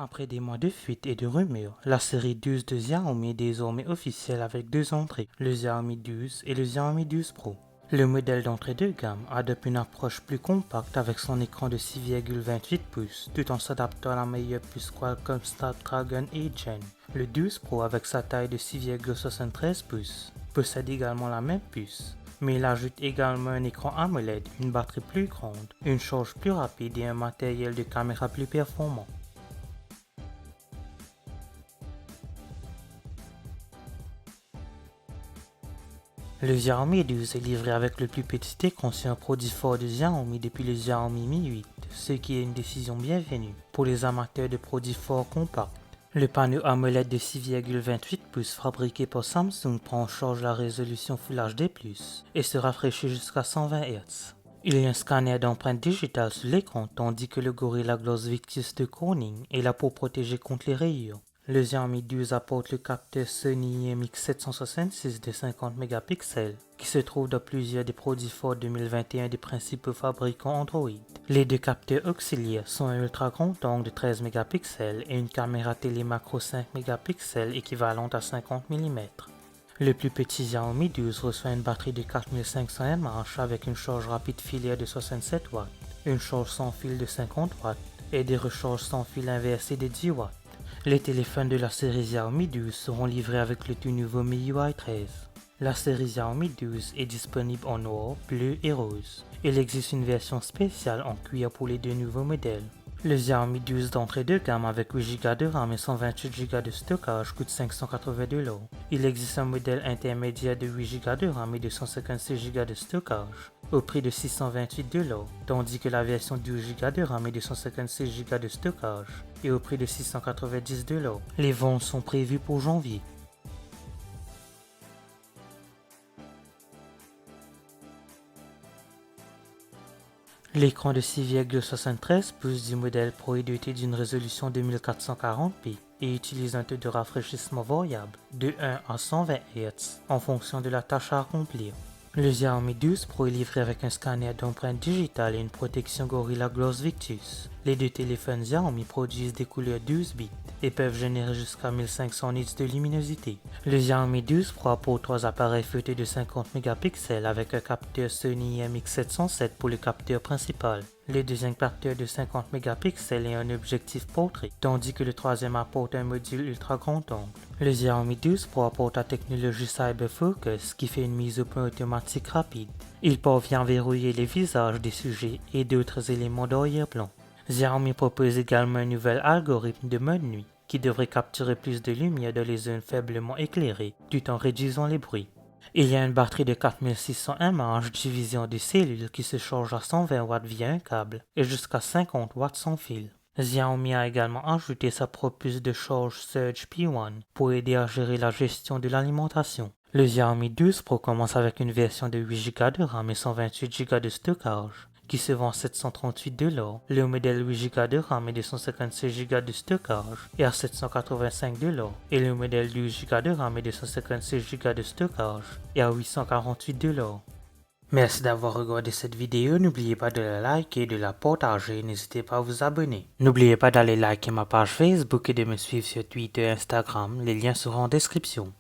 Après des mois de fuite et de rumeurs, la série 12 de Xiaomi est désormais officielle avec deux entrées, le Xiaomi 12 et le Xiaomi 12 Pro. Le modèle d'entrée de gamme adopte une approche plus compacte avec son écran de 6,28 pouces tout en s'adaptant à la meilleure puce Qualcomm Snapdragon 8 Gen. Le 12 Pro avec sa taille de 6,73 pouces possède également la même puce, mais il ajoute également un écran AMOLED, une batterie plus grande, une charge plus rapide et un matériel de caméra plus performant. Le Xiaomi 12 est livré avec le plus petit écran sur un produit fort de Xiaomi depuis le Xiaomi Mi 8, ce qui est une décision bienvenue pour les amateurs de produits forts compacts. Le panneau AMOLED de 6,28 pouces fabriqué par Samsung prend en charge la résolution Full HD+, et se rafraîchit jusqu'à 120 Hz. Il y a un scanner d'empreintes digitales sur l'écran tandis que le Gorilla Glass Victus de Corning est là pour protéger contre les rayures. Le Xiaomi 12 apporte le capteur Sony IMX766 de 50 mégapixels qui se trouve dans plusieurs des produits forts 2021 des principaux fabricants Android. Les deux capteurs auxiliaires sont un ultra grand angle de 13 mégapixels et une caméra télé macro 5 mégapixels équivalente à 50 mm. Le plus petit Xiaomi 12 reçoit une batterie de 4500 mAh avec une charge rapide filaire de 67 watts, une charge sans fil de 50 watts et des recharges sans fil inversé de 10 watts. Les téléphones de la série Xiaomi 12 seront livrés avec le tout nouveau MIUI 13. La série Xiaomi 12 est disponible en noir, bleu et rose. Il existe une version spéciale en cuir pour les deux nouveaux modèles. Le Xiaomi 12 d'entrée de gamme avec 8Go de RAM et 128Go de stockage coûte 580 $. Il existe un modèle intermédiaire de 8Go de RAM et 256Go de stockage au prix de 628 $, tandis que la version 12Go de RAM et 256Go de stockage est au prix de 690 $. Les ventes sont prévues pour janvier. L'écran de 6,73 pouces du modèle Pro est doté d'une résolution de 1440p et utilise un taux de rafraîchissement variable de 1 à 120 Hz en fonction de la tâche à accomplir. Le Xiaomi 12 Pro est livré avec un scanner d'empreintes digitales et une protection Gorilla Glass Victus. Les deux téléphones Xiaomi produisent des couleurs 12 bits et peuvent générer jusqu'à 1500 nits de luminosité. Le Xiaomi 12 Pro apporte trois appareils photo de 50 mégapixels avec un capteur Sony IMX707 pour le capteur principal, le deuxième capteur de 50 mégapixels et un objectif portrait, tandis que le troisième apporte un module ultra grand angle. Le Xiaomi 12 Pro apporte la technologie CyberFocus qui fait une mise au point automatique rapide. Il parvient à verrouiller les visages des sujets et d'autres éléments d'arrière-plan. Xiaomi propose également un nouvel algorithme de mode nuit qui devrait capturer plus de lumière dans les zones faiblement éclairées tout en réduisant les bruits. Il y a une batterie de 4600 mAh divisée en deux cellules qui se charge à 120 watts via un câble et jusqu'à 50 watts sans fil. Xiaomi a également ajouté sa propre puce de charge Surge P1 pour aider à gérer la gestion de l'alimentation. Le Xiaomi 12 Pro commence avec une version de 8Go de RAM et 128Go de stockage qui se vend à 738 $. Le modèle 8Go de RAM et 256Go de stockage est à 785 $. Et le modèle 12Go de RAM et 256Go de stockage est à 848 $. Merci d'avoir regardé cette vidéo, n'oubliez pas de la liker et de la partager, n'hésitez pas à vous abonner. N'oubliez pas d'aller liker ma page Facebook et de me suivre sur Twitter et Instagram, les liens seront en description.